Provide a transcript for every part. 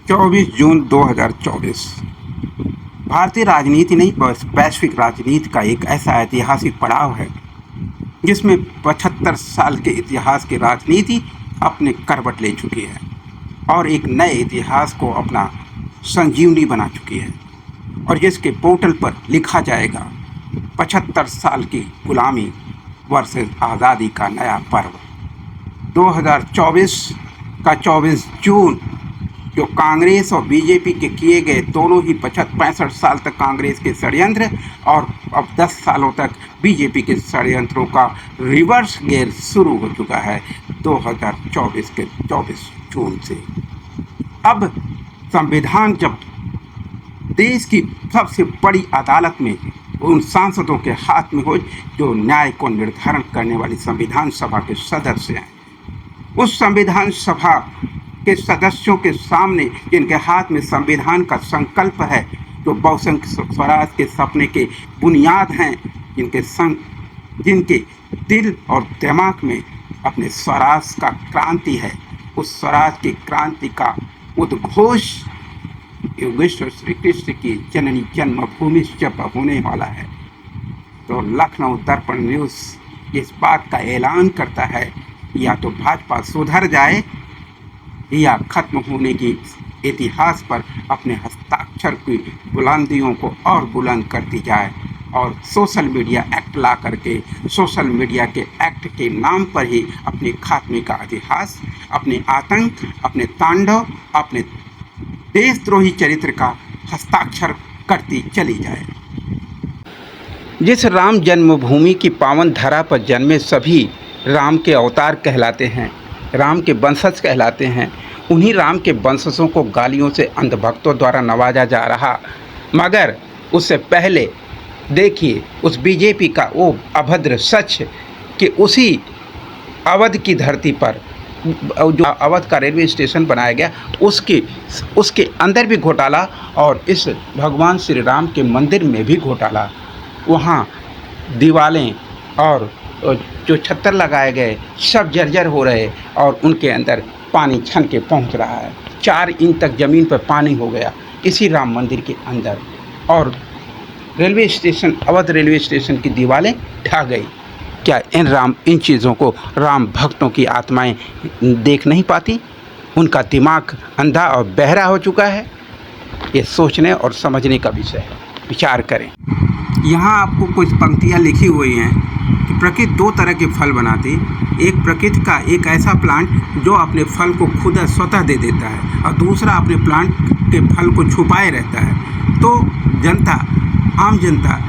24 जून 2024 भारतीय राजनीति नहीं बस वैश्विक राजनीति का एक ऐसा ऐतिहासिक पड़ाव है जिसमें 75 साल के इतिहास की राजनीति अपने करवट ले चुकी है और एक नए इतिहास को अपना संजीवनी बना चुकी है और जिसके पोर्टल पर लिखा जाएगा 75 साल की गुलामी वर्सेस आज़ादी का नया पर्व। 2024 का 24 जून जो कांग्रेस और बीजेपी के किए गए दोनों ही 65 साल तक कांग्रेस के षड्यंत्र और अब 10 सालों तक बीजेपी के षड्यंत्रों का रिवर्स गेयर शुरू हो चुका है 2024 के 24 जून से। अब संविधान जब देश की सबसे बड़ी अदालत में उन सांसदों के हाथ में हो जो न्याय को निर्धारण करने वाली संविधान सभा के सदस्य हैं, उस संविधान सभा के सदस्यों के सामने जिनके हाथ में संविधान का संकल्प है, जो बहुसंख्य स्वराज के सपने के बुनियाद हैं, जिनके दिल और दिमाग में अपने स्वराज का क्रांति है, उस स्वराज की क्रांति का उद्घोष योगेश्वर श्री कृष्ण की जननी जन्मभूमि जब होने वाला है तो लखनऊ दर्पण न्यूज़ इस बात का ऐलान करता है या तो भाजपा सुधर जाए या खत्म होने की इतिहास पर अपने हस्ताक्षर की बुलंदियों को और बुलंद करती जाए और सोशल मीडिया एक्ट ला करके सोशल मीडिया के एक्ट के नाम पर ही अपने खात्मे का इतिहास, अपने आतंक, अपने तांडव, अपने देशद्रोही चरित्र का हस्ताक्षर करती चली जाए। जिस राम जन्मभूमि की पावन धरा पर जन्मे सभी राम के अवतार कहलाते हैं, राम के वंशज कहलाते हैं, उन्हीं राम के वंशजों को गालियों से अंधभक्तों द्वारा नवाजा जा रहा। मगर उससे पहले देखिए उस बीजेपी का वो अभद्र सच कि उसी अवध की धरती पर जो अवध का रेलवे स्टेशन बनाया गया उसके अंदर भी घोटाला और इस भगवान श्री राम के मंदिर में भी घोटाला। वहाँ दीवारें और जो छत्तर लगाए गए सब जर्जर हो रहे और उनके अंदर पानी छन के पहुँच रहा है। 4 इंच तक ज़मीन पर पानी हो गया इसी राम मंदिर के अंदर और railway station Awadh railway station की दीवारें ढह गई। क्या इन चीज़ों को राम भक्तों की आत्माएं देख नहीं पाती? उनका दिमाग अंधा और बहरा हो चुका है। ये सोचने और समझने का विषय है, विचार करें। यहाँ आपको कुछ पंक्तियाँ लिखी हुई हैं कि प्रकृति 2 तरह के फल बनाती। एक प्रकृति का एक ऐसा प्लांट जो अपने फल को खुद स्वतः दे देता है और दूसरा अपने प्लांट के फल को छुपाए रहता है। तो जनता, आम जनता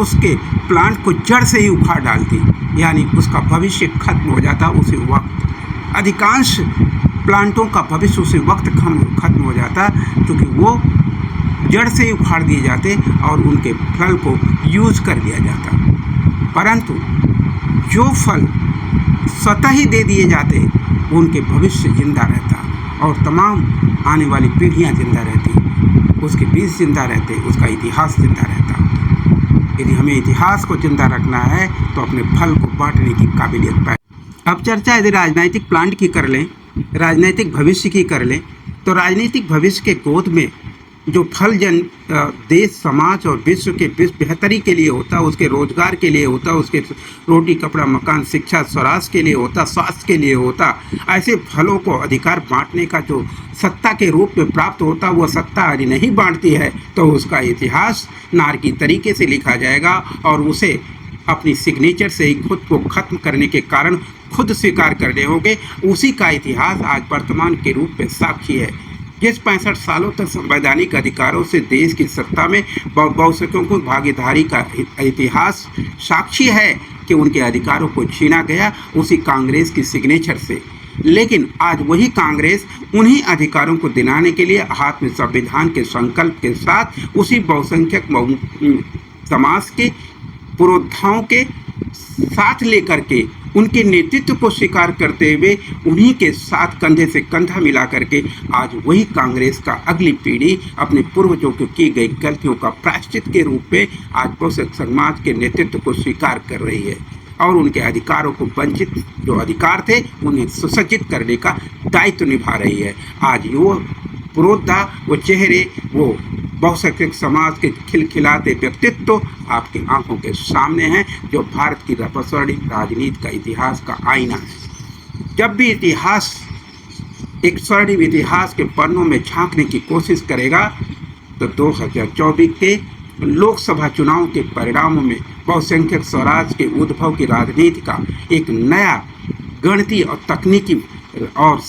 उसके प्लांट को जड़ से ही उखाड़ डालती, यानी उसका भविष्य खत्म हो जाता उसी वक्त। अधिकांश प्लांटों का भविष्य उसी वक्त खत्म हो जाता क्योंकि वो जड़ से ही उखाड़ दिए जाते और उनके फल को यूज कर लिया जाता। परंतु जो फल स्वतः ही दे दिए जाते उनके भविष्य जिंदा रहता और तमाम आने वाली पीढ़ियां जिंदा रहती, उसके बीज जिंदा रहते, उसका इतिहास जिंदा रहता। यदि हमें इतिहास को जिंदा रखना है तो अपने फल को बांटने की काबिलियत पाए। अब चर्चा यदि राजनीतिक प्लांट की कर लें, राजनीतिक भविष्य की कर लें, तो राजनीतिक भविष्य के गोद में जो फल देश, समाज और विश्व के बेहतरी के लिए होता, उसके रोजगार के लिए होता, उसके रोटी कपड़ा मकान शिक्षा स्वराज के लिए होता, स्वास्थ्य के लिए होता, ऐसे फलों को अधिकार बांटने का जो सत्ता के रूप में प्राप्त होता, वह सत्ता यदि नहीं बांटती है तो उसका इतिहास नारकी तरीके से लिखा जाएगा और उसे अपनी सिग्नेचर से ही खुद को खत्म करने के कारण खुद स्वीकार करने होंगे। उसी का इतिहास आज वर्तमान के रूप में साक्षी है। जिस 65 सालों तक संवैधानिक अधिकारों से देश की सत्ता में बहुसंख्यकों को भागीदारी का इतिहास साक्षी है कि उनके अधिकारों को छीना गया उसी कांग्रेस की सिग्नेचर से। लेकिन आज वही कांग्रेस उन्हीं अधिकारों को दिलाने के लिए हाथ में संविधान के संकल्प के साथ उसी बहुसंख्यक समाज के पुरोधाओं के साथ लेकर के उनके नेतृत्व को स्वीकार करते हुए उन्हीं के साथ कंधे से कंधा मिला करके आज वही कांग्रेस का अगली पीढ़ी अपने पूर्वजों को की गई गलतियों का प्रायश्चित के रूप में आज बहुसंख्यक समाज के नेतृत्व को स्वीकार कर रही है और उनके अधिकारों को वंचित जो अधिकार थे उन्हें सुसज्जित करने का दायित्व निभा रही है। आज वो पुरोधा, वो चेहरे, वो बहुसंख्यक समाज के खिलखिलाते व्यक्तित्व आपकी आंखों के सामने हैं, जो भारत की स्वर्णिम राजनीति का इतिहास का आईना है। जब भी इतिहास एक स्वर्णिम इतिहास के पन्नों में झांकने की कोशिश करेगा तो 2024 के लोकसभा चुनाव के परिणामों में बहुसंख्यक स्वराज के उद्भव की राजनीति का एक नया गणितीय और तकनीकी और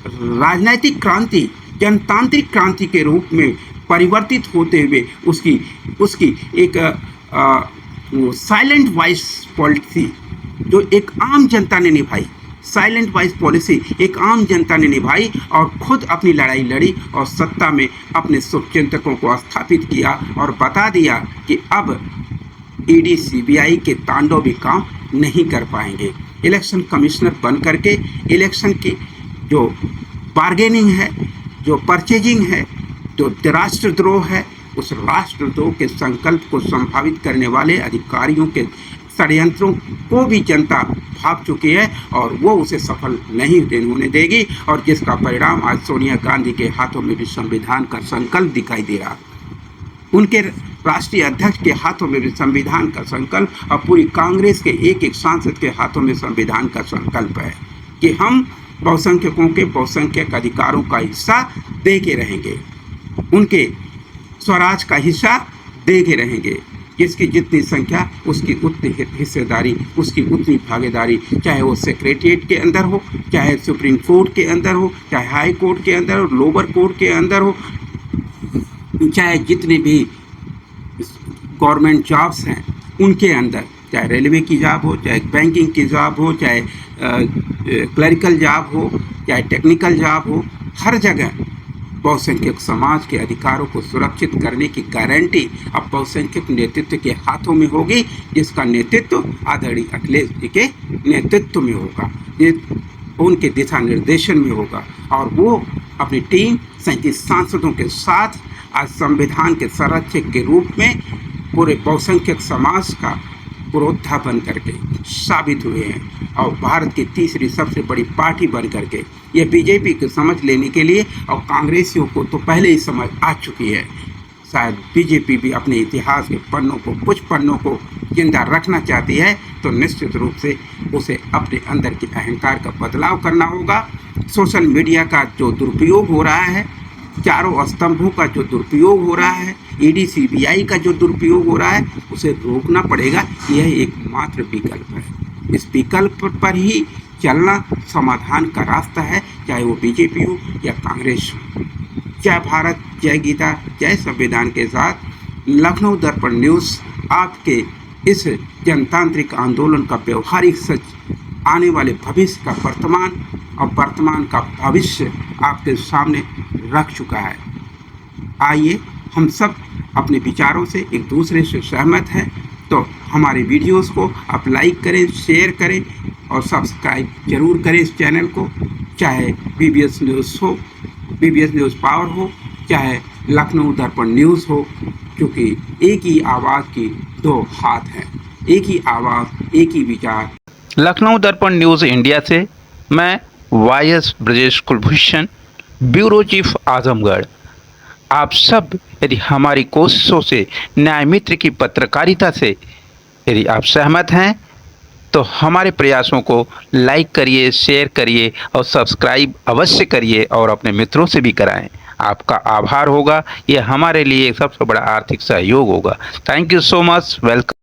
राजनीतिक क्रांति, जनतांत्रिक क्रांति के रूप में परिवर्तित होते हुए उसकी एक साइलेंट वॉइस पॉलिसी जो एक आम जनता ने निभाई, साइलेंट वॉइस पॉलिसी एक आम जनता ने निभाई और खुद अपनी लड़ाई लड़ी और सत्ता में अपने शुभचिंतकों को स्थापित किया और बता दिया कि अब ईडी सीबीआई के तांडव भी काम नहीं कर पाएंगे। इलेक्शन कमिश्नर बन करके इलेक्शन की जो बार्गेनिंग है, जो परचेजिंग है, जो राष्ट्रद्रोह है, उस राष्ट्रद्रोह के संकल्प को संभावित करने वाले अधिकारियों के षड्यंत्रों को भी जनता भाप चुकी है और वो उसे सफल नहीं होने देगी, और जिसका परिणाम आज सोनिया गांधी के हाथों में भी संविधान का संकल्प दिखाई दे रहा। उनके राष्ट्रीय अध्यक्ष के हाथों में भी संविधान का संकल्प और पूरी कांग्रेस के एक एक सांसद के हाथों में संविधान का संकल्प है कि हम बहुसंख्यकों के बहुसंख्यक अधिकारों का हिस्सा दे के रहेंगे, उनके स्वराज का हिस्सा दे के रहेंगे। जिसकी जितनी संख्या उसकी उतनी हिस्सेदारी, उसकी उतनी भागीदारी, चाहे वो सेक्रेटरिएट के अंदर हो, चाहे सुप्रीम कोर्ट के अंदर हो, चाहे हाई कोर्ट के अंदर हो, लोअर कोर्ट के अंदर हो, चाहे जितने भी गवर्नमेंट जॉब्स हैं उनके अंदर, चाहे रेलवे की जॉब हो, चाहे बैंकिंग की जॉब हो, चाहे क्लरिकल जॉब हो, चाहे टेक्निकल जॉब हो, हर जगह बहुसंख्यक समाज के अधिकारों को सुरक्षित करने की गारंटी अब बहुसंख्यक नेतृत्व के हाथों में होगी, जिसका नेतृत्व आदरणीय अखिलेश जी के नेतृत्व में होगा, उनके दिशा निर्देशन में होगा, और वो अपनी टीम 37 सांसदों के साथ आज संविधान के संरक्षक के रूप में पूरे बहुसंख्यक समाज का पुरोधा बन करके साबित हुए हैं और भारत की तीसरी सबसे बड़ी पार्टी बन करके ये बीजेपी को समझ लेने के लिए, और कांग्रेसियों को तो पहले ही समझ आ चुकी है, शायद बीजेपी भी अपने इतिहास के पन्नों को, कुछ पन्नों को जिंदा रखना चाहती है, तो निश्चित रूप से उसे अपने अंदर के अहंकार का बदलाव करना होगा। सोशल मीडिया का जो दुरुपयोग हो रहा है, चारों स्तंभों का जो दुरुपयोग हो रहा है, ईडी सीबीआई का जो दुरुपयोग हो रहा है, उसे रोकना पड़ेगा। यह एकमात्र विकल्प है, इस विकल्प पर ही चलना समाधान का रास्ता है, चाहे वो बीजेपी हो या कांग्रेस हो। जय भारत, जय गीता, जय संविधान के साथ लखनऊ दर्पण न्यूज़ आपके इस जनतांत्रिक आंदोलन का व्यवहारिक सच, आने वाले भविष्य का वर्तमान और वर्तमान का भविष्य आपके सामने रख चुका है। आइए हम सब अपने विचारों से एक दूसरे से सहमत हैं, तो हमारे वीडियोस को आप लाइक करें, शेयर करें और सब्सक्राइब जरूर करें इस चैनल को, चाहे बीबीएस न्यूज़ हो, बीबीएस न्यूज़ पावर हो, चाहे लखनऊ दर्पण न्यूज़ हो, क्योंकि एक ही आवाज़ की दो हाथ हैं, एक ही आवाज़, एक ही विचार। लखनऊ दर्पण न्यूज़ इंडिया से मैं Y S Brajesh Kulbhushan, bureau chief Azamgarh. आप सब यदि हमारी कोशिशों से, न्याय मित्र की पत्रकारिता से यदि आप सहमत हैं, तो हमारे प्रयासों को लाइक करिए, शेयर करिए और सब्सक्राइब अवश्य करिए और अपने मित्रों से भी कराएं। आपका आभार होगा, यह हमारे लिए सबसे बड़ा आर्थिक सहयोग होगा। Thank you so much, welcome.